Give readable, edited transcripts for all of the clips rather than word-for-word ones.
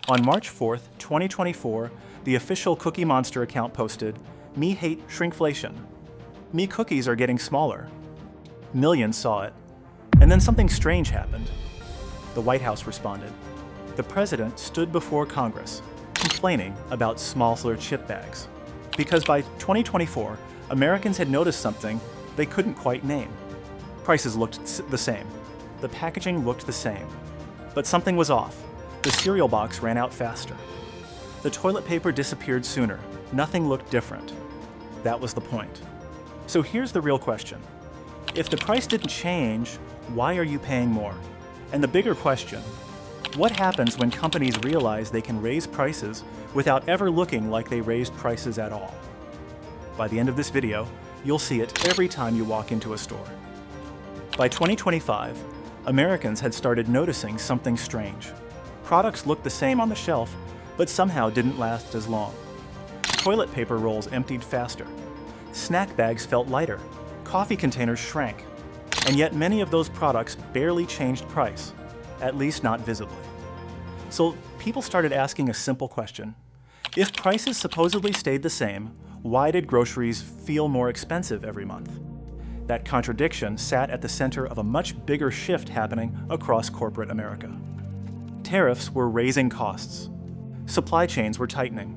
On March 4th, 2024, the official Cookie Monster account posted, "Me hate shrinkflation. Me cookies are getting smaller." Millions saw it. And then something strange happened. The White House responded. The president stood before Congress, complaining about smaller chip bags. Because by 2024, Americans had noticed something they couldn't quite name. Prices looked the same. The packaging looked the same. But something was off. The cereal box ran out faster. The toilet paper disappeared sooner. Nothing looked different. That was the point. So here's the real question. If the price didn't change, why are you paying more? And the bigger question, what happens when companies realize they can raise prices without ever looking like they raised prices at all? By the end of this video, you'll see it every time you walk into a store. By 2025, Americans had started noticing something strange. Products looked the same on the shelf, but somehow didn't last as long. Toilet paper rolls emptied faster. Snack bags felt lighter. Coffee containers shrank. And yet many of those products barely changed price, at least not visibly. So people started asking a simple question. If prices supposedly stayed the same, why did groceries feel more expensive every month? That contradiction sat at the center of a much bigger shift happening across corporate America. Tariffs were raising costs. Supply chains were tightening.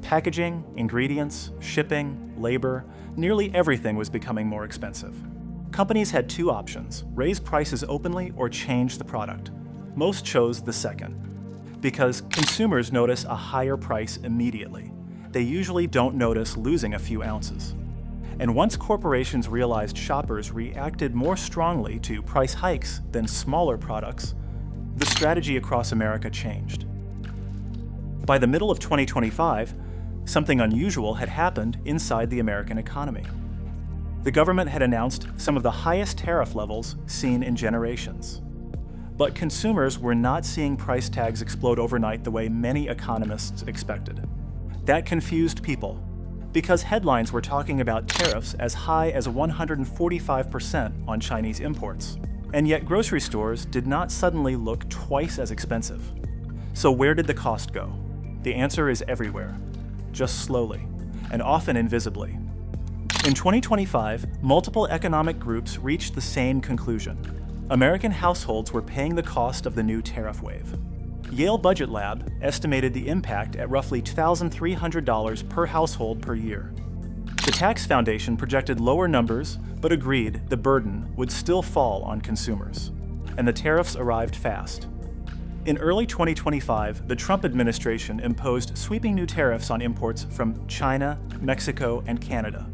Packaging, ingredients, shipping, labor, nearly everything was becoming more expensive. Companies had two options: raise prices openly or change the product. Most chose the second, because consumers notice a higher price immediately. They usually don't notice losing a few ounces. And once corporations realized shoppers reacted more strongly to price hikes than smaller products, the strategy across America changed. By the middle of 2025, something unusual had happened inside the American economy. The government had announced some of the highest tariff levels seen in generations. But consumers were not seeing price tags explode overnight the way many economists expected. That confused people, because headlines were talking about tariffs as high as 145% on Chinese imports. And yet grocery stores did not suddenly look twice as expensive. So where did the cost go? The answer is everywhere, just slowly, and often invisibly. In 2025, multiple economic groups reached the same conclusion. American households were paying the cost of the new tariff wave. Yale Budget Lab estimated the impact at roughly $2,300 per household per year. The Tax Foundation projected lower numbers, but agreed the burden would still fall on consumers. And the tariffs arrived fast. In early 2025, the Trump administration imposed sweeping new tariffs on imports from China, Mexico, and Canada.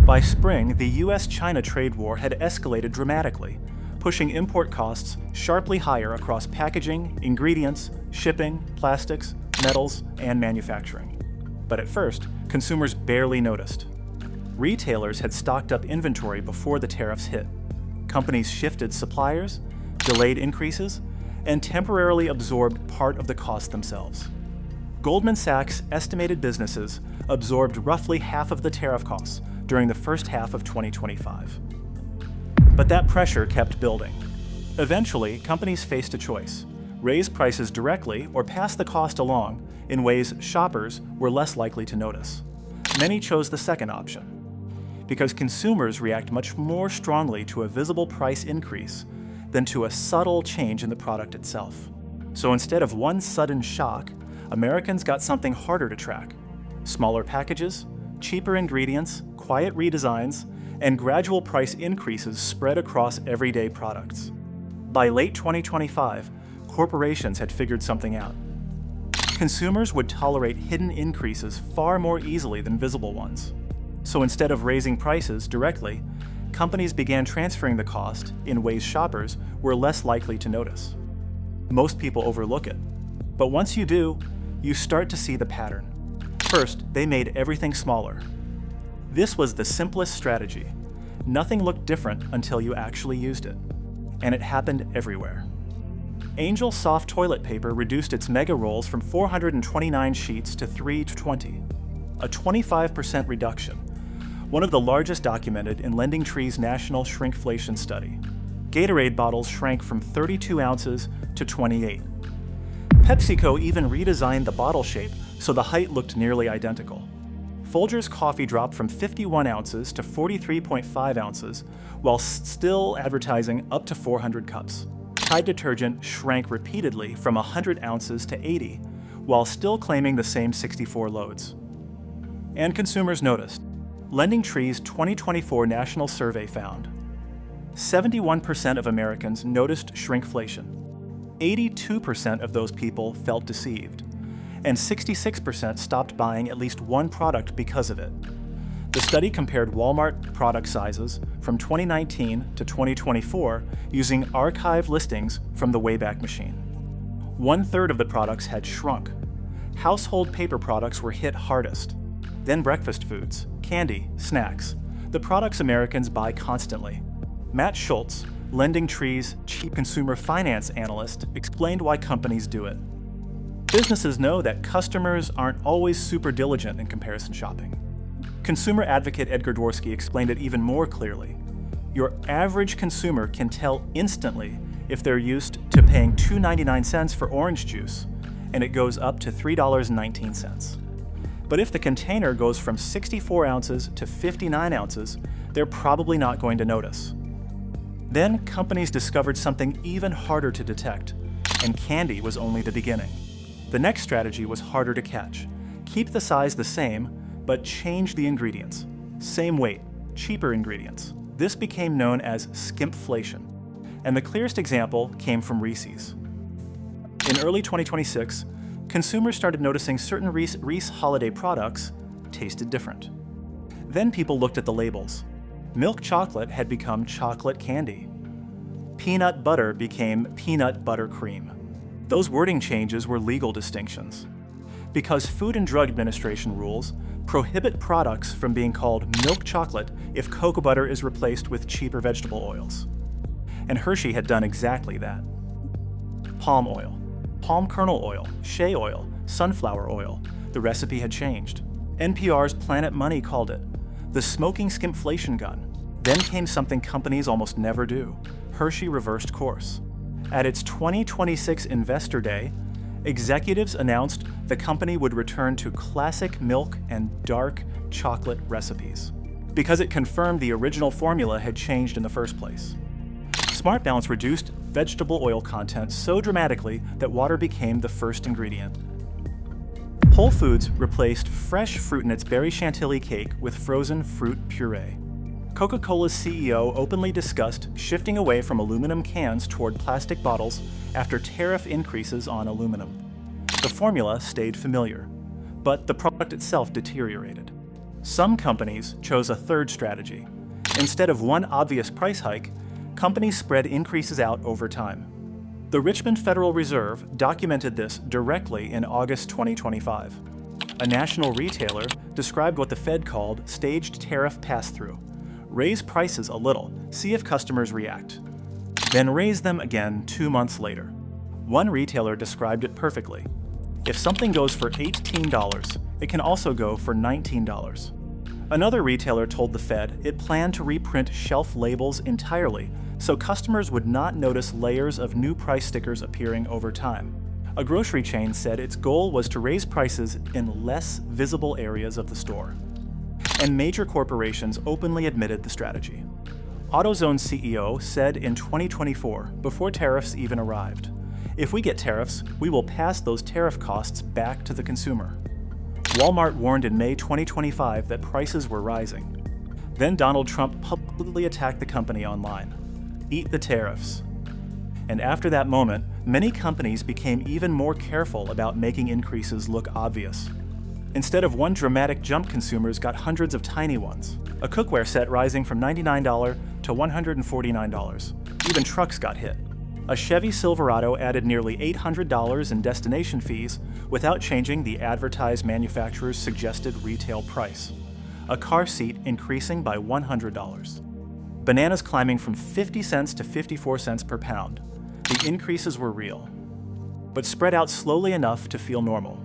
By spring, the US-China trade war had escalated dramatically, pushing import costs sharply higher across packaging, ingredients, shipping, plastics, metals, and manufacturing. But at first, consumers barely noticed. Retailers had stocked up inventory before the tariffs hit. Companies shifted suppliers, delayed increases, and temporarily absorbed part of the cost themselves. Goldman Sachs estimated businesses absorbed roughly half of the tariff costs during the first half of 2025. But that pressure kept building. Eventually, companies faced a choice: raise prices directly or pass the cost along in ways shoppers were less likely to notice. Many chose the second option, because consumers react much more strongly to a visible price increase than to a subtle change in the product itself. So instead of one sudden shock, Americans got something harder to track: smaller packages, cheaper ingredients, quiet redesigns, and gradual price increases spread across everyday products. By late 2025, corporations had figured something out. Consumers would tolerate hidden increases far more easily than visible ones. So instead of raising prices directly, companies began transferring the cost in ways shoppers were less likely to notice. Most people overlook it, but once you do, you start to see the pattern. First, they made everything smaller. This was the simplest strategy. Nothing looked different until you actually used it. And it happened everywhere. Angel Soft toilet paper reduced its mega rolls from 429 sheets to 320, a 25% reduction, one of the largest documented in LendingTree's national shrinkflation study. Gatorade bottles shrank from 32 ounces to 28. PepsiCo even redesigned the bottle shape so the height looked nearly identical. Folgers coffee dropped from 51 ounces to 43.5 ounces, while still advertising up to 400 cups. Tide detergent shrank repeatedly from 100 ounces to 80, while still claiming the same 64 loads. And consumers noticed. LendingTree's 2024 national survey found 71% of Americans noticed shrinkflation. 82% of those people felt deceived, and 66% stopped buying at least one product because of it. The study compared Walmart product sizes from 2019 to 2024 using archive listings from the Wayback Machine. 1/3 of the products had shrunk. Household paper products were hit hardest. Then breakfast foods, candy, snacks, the products Americans buy constantly. Matt Schultz, LendingTree's chief consumer finance analyst, explained why companies do it. Businesses know that customers aren't always super diligent in comparison shopping. Consumer advocate Edgar Dworsky explained it even more clearly. Your average consumer can tell instantly if they're used to paying $2.99 for orange juice, and it goes up to $3.19. But if the container goes from 64 ounces to 59 ounces, they're probably not going to notice. Then companies discovered something even harder to detect, and candy was only the beginning. The next strategy was harder to catch. Keep the size the same, but change the ingredients. Same weight, cheaper ingredients. This became known as skimpflation, and the clearest example came from Reese's. In early 2026, consumers started noticing certain Reese holiday products tasted different. Then people looked at the labels. Milk chocolate had become chocolate candy. Peanut butter became peanut butter cream. Those wording changes were legal distinctions. Because Food and Drug Administration rules prohibit products from being called milk chocolate if cocoa butter is replaced with cheaper vegetable oils. And Hershey had done exactly that. Palm oil, palm kernel oil, shea oil, sunflower oil. The recipe had changed. NPR's Planet Money called it the smoking skimpflation gun. Then came something companies almost never do. Hershey reversed course. At its 2026 Investor Day, executives announced the company would return to classic milk and dark chocolate recipes because it confirmed the original formula had changed in the first place. Smart Balance reduced vegetable oil content so dramatically that water became the first ingredient. Whole Foods replaced fresh fruit in its berry chantilly cake with frozen fruit puree. Coca-Cola's CEO openly discussed shifting away from aluminum cans toward plastic bottles after tariff increases on aluminum. The formula stayed familiar, but the product itself deteriorated. Some companies chose a third strategy. Instead of one obvious price hike, companies spread increases out over time. The Richmond Federal Reserve documented this directly in August 2025. A national retailer described what the Fed called staged tariff pass-through. Raise prices a little, see if customers react. Then raise them again 2 months later. One retailer described it perfectly. If something goes for $18, it can also go for $19. Another retailer told the Fed it planned to reprint shelf labels entirely so customers would not notice layers of new price stickers appearing over time. A grocery chain said its goal was to raise prices in less visible areas of the store. And major corporations openly admitted the strategy. AutoZone's CEO said in 2024, before tariffs even arrived, "If we get tariffs, we will pass those tariff costs back to the consumer." Walmart warned in May 2025 that prices were rising. Then Donald Trump publicly attacked the company online. Eat the tariffs. And after that moment, many companies became even more careful about making increases look obvious. Instead of one dramatic jump, consumers got hundreds of tiny ones. A cookware set rising from $99 to $149. Even trucks got hit. A Chevy Silverado added nearly $800 in destination fees without changing the advertised manufacturer's suggested retail price. A car seat increasing by $100. Bananas climbing from 50 cents to 54 cents per pound. The increases were real, but spread out slowly enough to feel normal.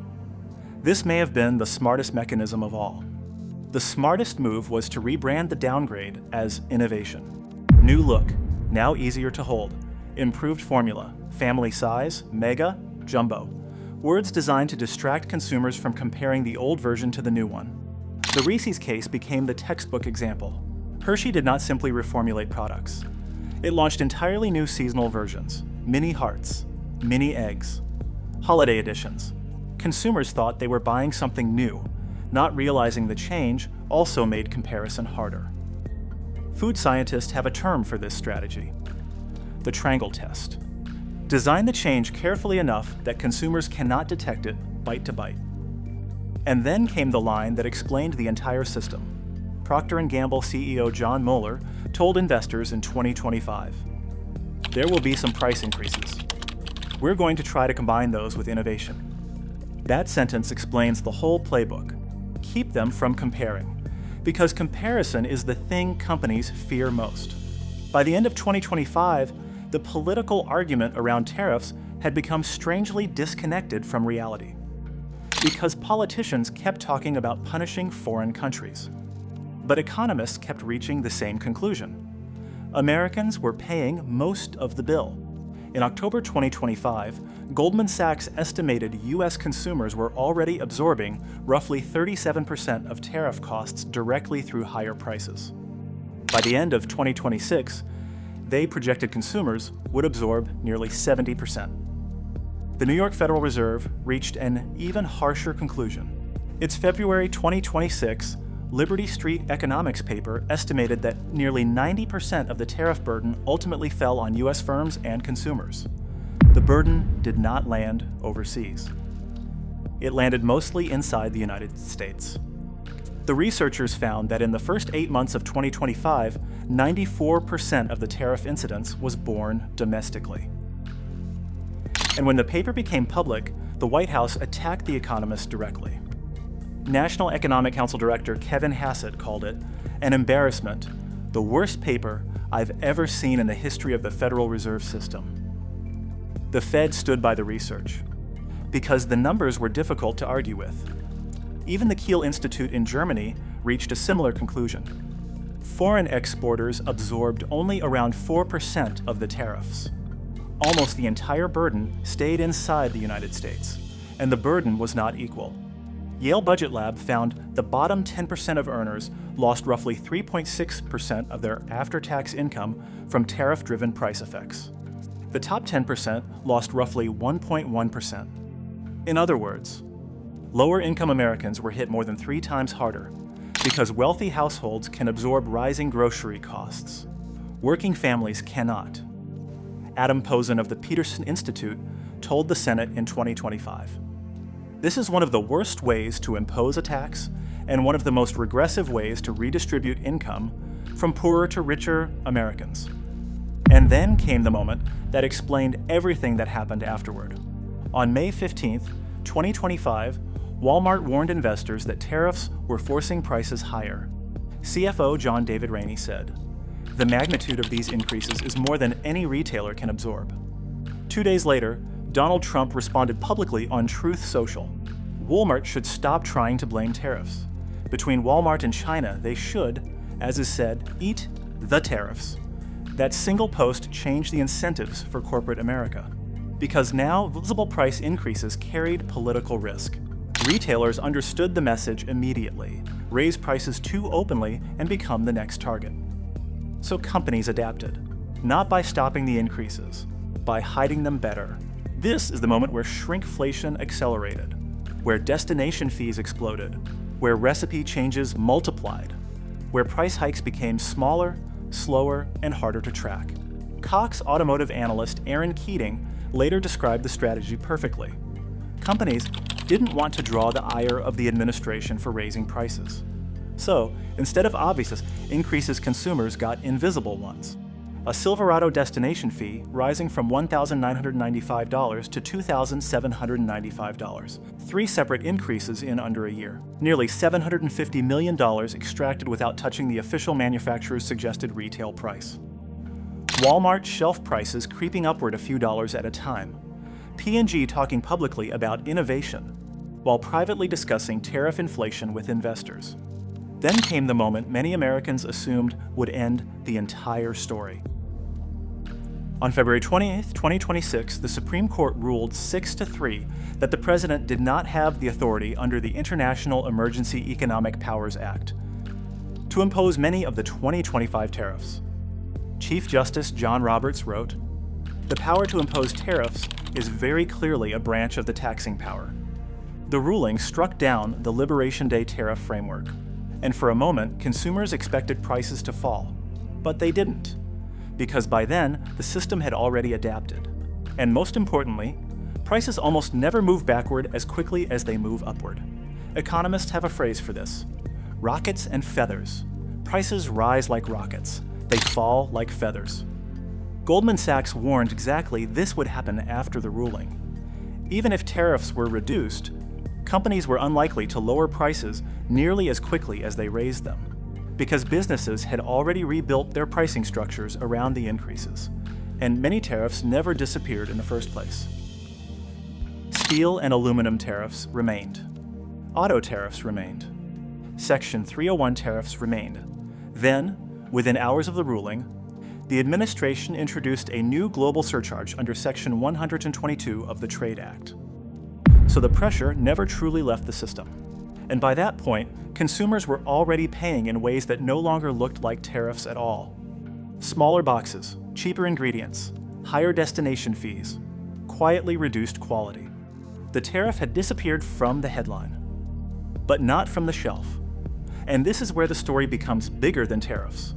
This may have been the smartest mechanism of all. The smartest move was to rebrand the downgrade as innovation. New look, now easier to hold. Improved formula, family size, mega, jumbo. words designed to distract consumers from comparing the old version to the new one. The Reese's case became the textbook example. Hershey did not simply reformulate products. It launched entirely new seasonal versions, mini hearts, mini eggs, holiday editions. Consumers thought they were buying something new, not realizing the change also made comparison harder. Food scientists have a term for this strategy: the triangle test. Design the change carefully enough that consumers cannot detect it bite to bite. And then came the line that explained the entire system. Procter & Gamble CEO John Mueller told investors in 2025, "There will be some price increases. We're going to try to combine those with innovation." That sentence explains the whole playbook. Keep them from comparing, because comparison is the thing companies fear most. By the end of 2025, the political argument around tariffs had become strangely disconnected from reality, because politicians kept talking about punishing foreign countries. But economists kept reaching the same conclusion. Americans were paying most of the bill. In October 2025, Goldman Sachs estimated U.S. consumers were already absorbing roughly 37% of tariff costs directly through higher prices. By the end of 2026, they projected consumers would absorb nearly 70%. The New York Federal Reserve reached an even harsher conclusion. Its February 2026 Liberty Street economics paper estimated that nearly 90% of the tariff burden ultimately fell on U.S. firms and consumers. The burden did not land overseas. It landed mostly inside the United States. The researchers found that in the first 8 months of 2025, 94% of the tariff incidence was borne domestically. And when the paper became public, the White House attacked the economists directly. National Economic Council Director Kevin Hassett called it an embarrassment, the worst paper I've ever seen in the history of the Federal Reserve System. The Fed stood by the research, because the numbers were difficult to argue with. Even the Kiel Institute in Germany reached a similar conclusion. Foreign exporters absorbed only around 4% of the tariffs. Almost the entire burden stayed inside the United States, and the burden was not equal. Yale Budget Lab found the bottom 10% of earners lost roughly 3.6% of their after-tax income from tariff-driven price effects. The top 10% lost roughly 1.1%. In other words, lower-income Americans were hit more than 3 times harder because wealthy households can absorb rising grocery costs. Working families cannot. Adam Posen of the Peterson Institute told the Senate in 2025. This is one of the worst ways to impose a tax and one of the most regressive ways to redistribute income from poorer to richer Americans. And then came the moment that explained everything that happened afterward. On May 15, 2025, Walmart warned investors that tariffs were forcing prices higher. CFO John David Rainey said, "The magnitude of these increases is more than any retailer can absorb." 2 days later, Donald Trump responded publicly on Truth Social. Walmart should stop trying to blame tariffs. Between Walmart and China, they should, as is said, eat the tariffs. That single post changed the incentives for corporate America, because now visible price increases carried political risk. Retailers understood the message immediately, raise prices too openly, and become the next target. So companies adapted, not by stopping the increases, by hiding them better. This is the moment where shrinkflation accelerated, where destination fees exploded, where recipe changes multiplied, where price hikes became smaller, slower, and harder to track. Cox automotive analyst Aaron Keating later described the strategy perfectly. Companies didn't want to draw the ire of the administration for raising prices. So, instead of obvious increases, consumers got invisible ones. A Silverado destination fee rising from $1,995 to $2,795. 3 separate increases in under a year. Nearly $750 million extracted without touching the official manufacturer's suggested retail price. Walmart shelf prices creeping upward a few dollars at a time. P&G talking publicly about innovation, while privately discussing tariff inflation with investors. Then came the moment many Americans assumed would end the entire story. On February 28, 2026, the Supreme Court ruled 6-3 that the president did not have the authority under the International Emergency Economic Powers Act to impose many of the 2025 tariffs. Chief Justice John Roberts wrote, "The power to impose tariffs is very clearly a branch of the taxing power." The ruling struck down the Liberation Day tariff framework, and for a moment, consumers expected prices to fall. But they didn't, because by then, the system had already adapted. And most importantly, prices almost never move backward as quickly as they move upward. Economists have a phrase for this: rockets and feathers. Prices rise like rockets. They fall like feathers. Goldman Sachs warned exactly this would happen after the ruling. Even if tariffs were reduced, companies were unlikely to lower prices nearly as quickly as they raised them, because businesses had already rebuilt their pricing structures around the increases, and many tariffs never disappeared in the first place. Steel and aluminum tariffs remained. Auto tariffs remained. Section 301 tariffs remained. Then, within hours of the ruling, the administration introduced a new global surcharge under Section 122 of the Trade Act. So the pressure never truly left the system. And by that point, consumers were already paying in ways that no longer looked like tariffs at all. Smaller boxes, cheaper ingredients, higher destination fees, quietly reduced quality. The tariff had disappeared from the headline, but not from the shelf. And this is where the story becomes bigger than tariffs.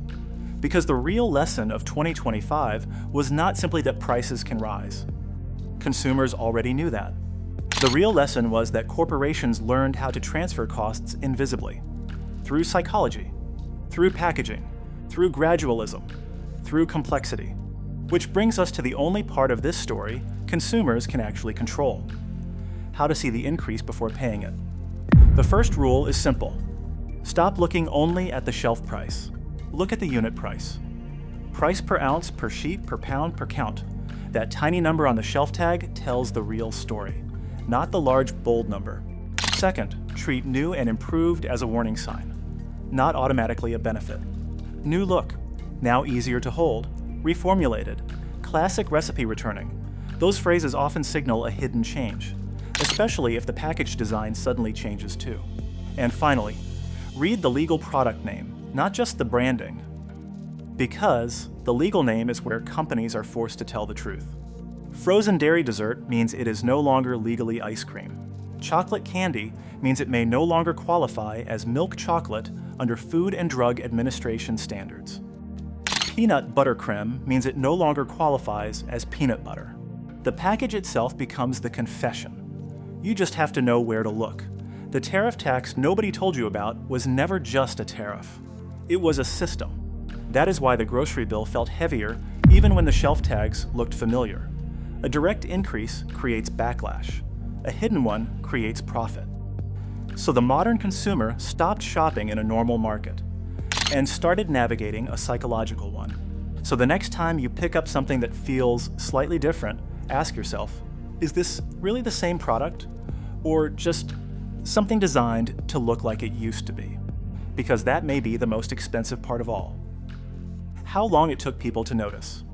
Because the real lesson of 2025 was not simply that prices can rise. Consumers already knew that. The real lesson was that corporations learned how to transfer costs invisibly, through psychology, through packaging, through gradualism, through complexity. Which brings us to the only part of this story consumers can actually control: how to see the increase before paying it. The first rule is simple. Stop looking only at the shelf price. Look at the unit price. Price per ounce, per sheet, per pound, per count. That tiny number on the shelf tag tells the real story, not the large, bold number. Second, treat new and improved as a warning sign, not automatically a benefit. New look, now easier to hold, reformulated, classic recipe returning. Those phrases often signal a hidden change, especially if the package design suddenly changes too. And finally, read the legal product name, not just the branding, because the legal name is where companies are forced to tell the truth. Frozen dairy dessert means it is no longer legally ice cream. Chocolate candy means it may no longer qualify as milk chocolate under Food and Drug Administration standards. Peanut butter creme means it no longer qualifies as peanut butter. The package itself becomes the confession. You just have to know where to look. The tariff tax nobody told you about was never just a tariff. It was a system. That is why the grocery bill felt heavier even when the shelf tags looked familiar. A direct increase creates backlash. A hidden one creates profit. So the modern consumer stopped shopping in a normal market and started navigating a psychological one. So the next time you pick up something that feels slightly different, ask yourself, is this really the same product? Or just something designed to look like it used to be? Because that may be the most expensive part of all. How long it took people to notice.